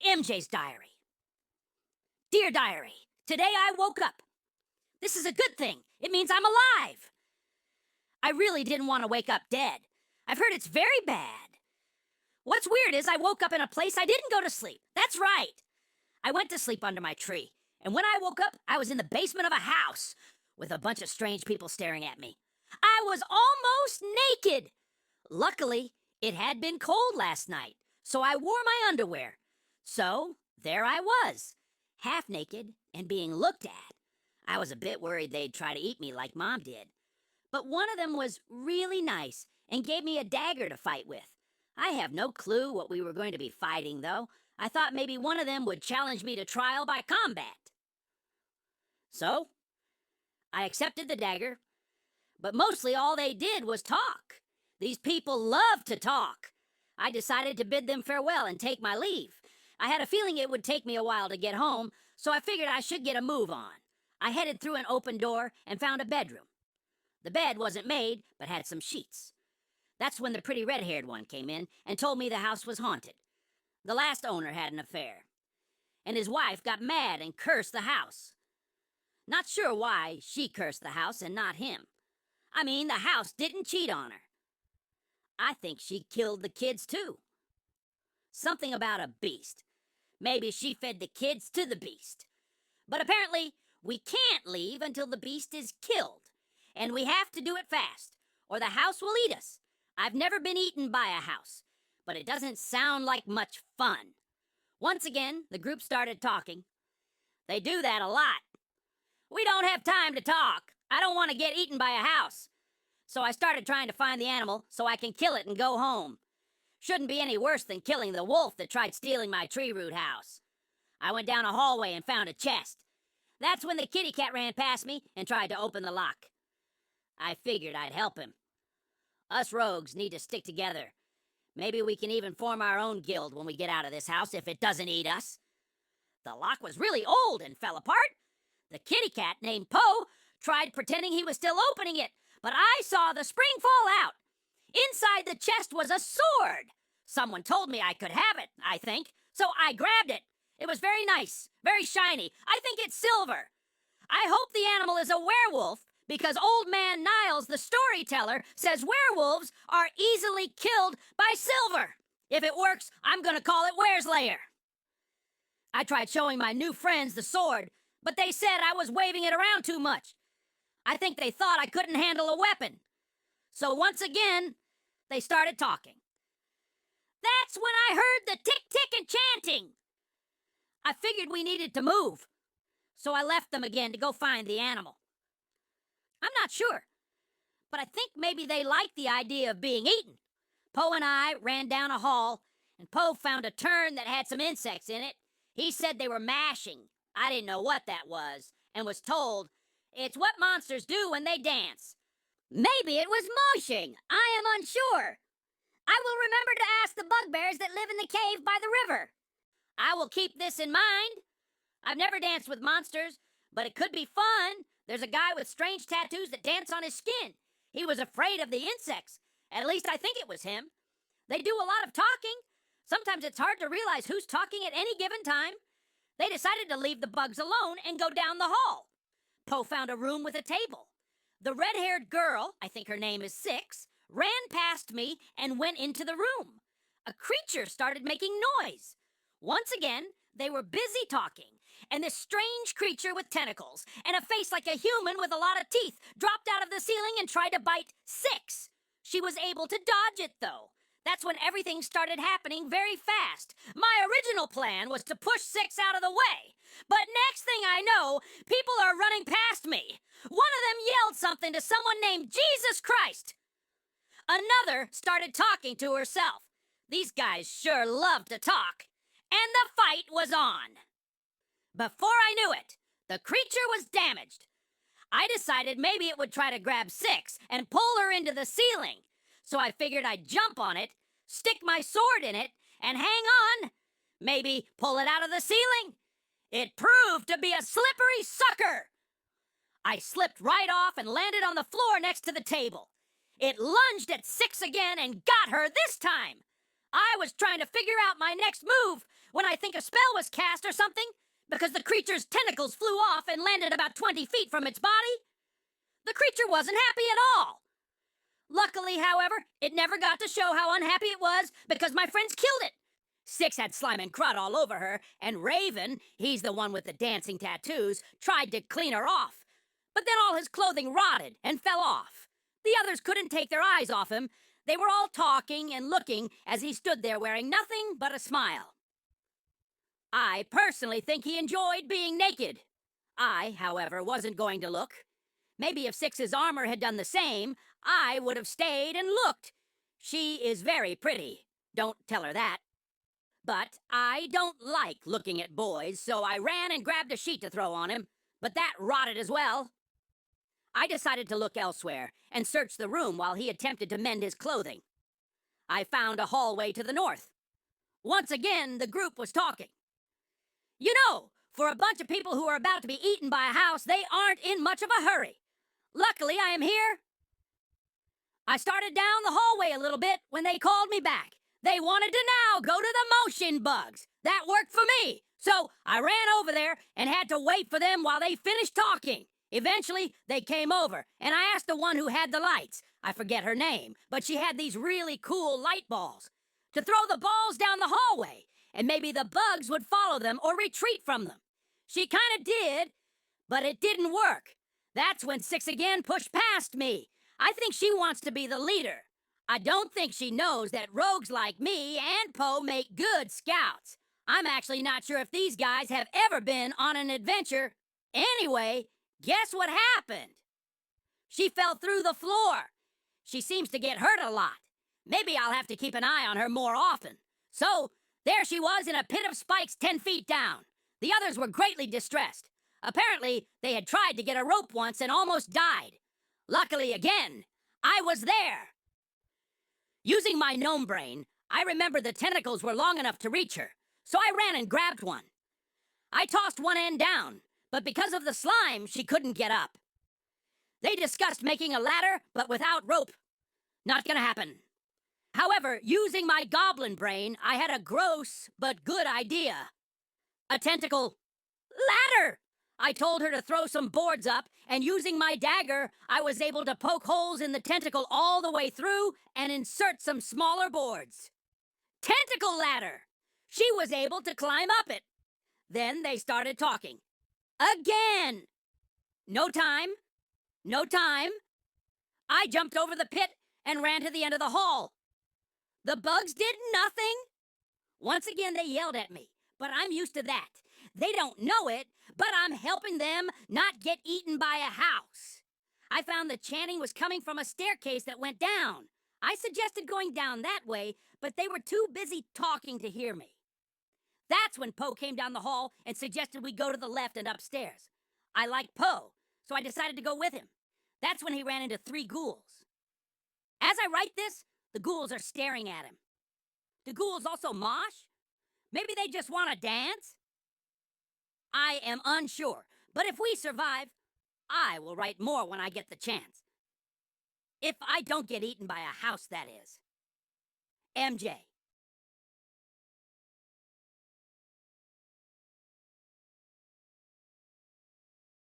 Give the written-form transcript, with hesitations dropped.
Emjay's Diary. Dear Diary, today I woke up. This is a good thing. It means I'm alive. I really didn't want to wake up dead. I've heard it's very bad. What's weird is I woke up in a place I didn't go to sleep. That's right. I went to sleep under my tree, and when I woke up, I was in the basement of a house with a bunch of strange people staring at me. I was almost naked. Luckily, it had been cold last night, so I wore my underwear. So, there I was, half naked and being looked at. I was a bit worried they'd try to eat me like Mom did. But one of them was really nice and gave me a dagger to fight with. I have no clue what we were going to be fighting, though. I thought maybe one of them would challenge me to trial by combat. So, I accepted the dagger, but mostly all they did was talk. These people love to talk. I decided to bid them farewell and take my leave. I had a feeling it would take me a while to get home, so I figured I should get a move on. I headed through an open door and found a bedroom. The bed wasn't made, but had some sheets. That's when the pretty red-haired one came in and told me the house was haunted. The last owner had an affair, and his wife got mad and cursed the house. Not sure why she cursed the house and not him. I mean, the house didn't cheat on her. I think she killed the kids too. Something about a beast. Maybe she fed the kids to the beast. But apparently, we can't leave until the beast is killed. And we have to do it fast, or the house will eat us. I've never been eaten by a house, but it doesn't sound like much fun. Once again, the group started talking. They do that a lot. We don't have time to talk. I don't want to get eaten by a house. So I started trying to find the animal so I can kill it and go home. Shouldn't be any worse than killing the wolf that tried stealing my tree root house. I went down a hallway and found a chest. That's when the kitty cat ran past me and tried to open the lock. I figured I'd help him. Us rogues need to stick together. Maybe we can even form our own guild when we get out of this house if it doesn't eat us. The lock was really old and fell apart. The kitty cat named Poe tried pretending he was still opening it, but I saw the spring fall out. Inside the chest was a sword. Someone told me I could have it, I think, so I grabbed it. It was very nice, very shiny. I think it's silver. I hope the animal is a werewolf, because Old Man Niles, the storyteller, says werewolves are easily killed by silver. If it works, I'm going to call it Wereslayer. I tried showing my new friends the sword, but they said I was waving it around too much. I think they thought I couldn't handle a weapon. So once again, they started talking. That's when I heard the tick-tick and chanting. I figured we needed to move, so I left them again to go find the animal. I'm not sure, but I think maybe they liked the idea of being eaten. Poe and I ran down a hall, and Poe found a tern that had some insects in it. He said they were mashing. I didn't know what that was, and was told, it's what monsters do when they dance. Maybe it was moshing. I am unsure. I will remember to ask the bugbears that live in the cave by the river. I will keep this in mind. I've never danced with monsters, but it could be fun. There's a guy with strange tattoos that dance on his skin. He was afraid of the insects. At least I think it was him. They do a lot of talking. Sometimes it's hard to realize who's talking at any given time. They decided to leave the bugs alone and go down the hall. Poe found a room with a table. The red-haired girl, I think her name is 6, ran past me and went into the room. A creature started making noise. Once again, they were busy talking, and this strange creature with tentacles and a face like a human with a lot of teeth dropped out of the ceiling and tried to bite 6. She was able to dodge it, though. That's when everything started happening very fast. My original plan was to push 6 out of the way. But next thing I know, people are running past me. One of them yelled something to someone named Jesus Christ. Another started talking to herself. These guys sure love to talk. And the fight was on. Before I knew it, the creature was damaged. I decided maybe it would try to grab 6 and pull her into the ceiling. So I figured I'd jump on it, stick my sword in it, and hang on. Maybe pull it out of the ceiling. It proved to be a slippery sucker. I slipped right off and landed on the floor next to the table. It lunged at 6 again and got her this time. I was trying to figure out my next move when I think a spell was cast or something, because the creature's tentacles flew off and landed about 20 feet from its body. The creature wasn't happy at all. Luckily, however, it never got to show how unhappy it was because my friends killed it. Six had slime and crud all over her, and Raven, he's the one with the dancing tattoos, tried to clean her off. But then all his clothing rotted and fell off. The others couldn't take their eyes off him. They were all talking and looking as he stood there wearing nothing but a smile. I personally think he enjoyed being naked. I, however, wasn't going to look. Maybe if Six's armor had done the same, I would have stayed and looked. She is very pretty. Don't tell her that. But I don't like looking at boys, so I ran and grabbed a sheet to throw on him, but that rotted as well. I decided to look elsewhere and search the room while he attempted to mend his clothing. I found a hallway to the north. Once again, the group was talking. You know, for a bunch of people who are about to be eaten by a house, they aren't in much of a hurry. Luckily, I am here. I started down the hallway a little bit when they called me back. They wanted to now go to the motion bugs. That worked for me. So I ran over there and had to wait for them while they finished talking. Eventually, they came over, and I asked the one who had the lights. I forget her name, but she had these really cool light balls. To throw the balls down the hallway, and maybe the bugs would follow them or retreat from them. She kind of did, but it didn't work. That's when Six again pushed past me. I think she wants to be the leader. I don't think she knows that rogues like me and Poe make good scouts. I'm actually not sure if these guys have ever been on an adventure. Anyway, guess what happened? She fell through the floor. She seems to get hurt a lot. Maybe I'll have to keep an eye on her more often. So, there she was in a pit of spikes 10 feet down. The others were greatly distressed. Apparently, they had tried to get a rope once and almost died. Luckily, again, I was there. Using my gnome brain, I remembered the tentacles were long enough to reach her, so I ran and grabbed one. I tossed one end down, but because of the slime, she couldn't get up. They discussed making a ladder, but without rope. Not gonna happen. However, using my goblin brain, I had a gross but good idea. A tentacle ladder! I told her to throw some boards up, and using my dagger, I was able to poke holes in the tentacle all the way through and insert some smaller boards. Tentacle ladder! She was able to climb up it. Then they started talking. Again! No time. No time. I jumped over the pit and ran to the end of the hall. The bugs did nothing. Once again, they yelled at me, but I'm used to that. They don't know it, but I'm helping them not get eaten by a house. I found the chanting was coming from a staircase that went down. I suggested going down that way, but they were too busy talking to hear me. That's when Poe came down the hall and suggested we go to the left and upstairs. I liked Poe, so I decided to go with him. That's when he ran into 3 ghouls. As I write this, the ghouls are staring at him. Do ghouls also mosh? Maybe they just want to dance? I am unsure, but if we survive, I will write more when I get the chance. If I don't get eaten by a house, that is. MJ.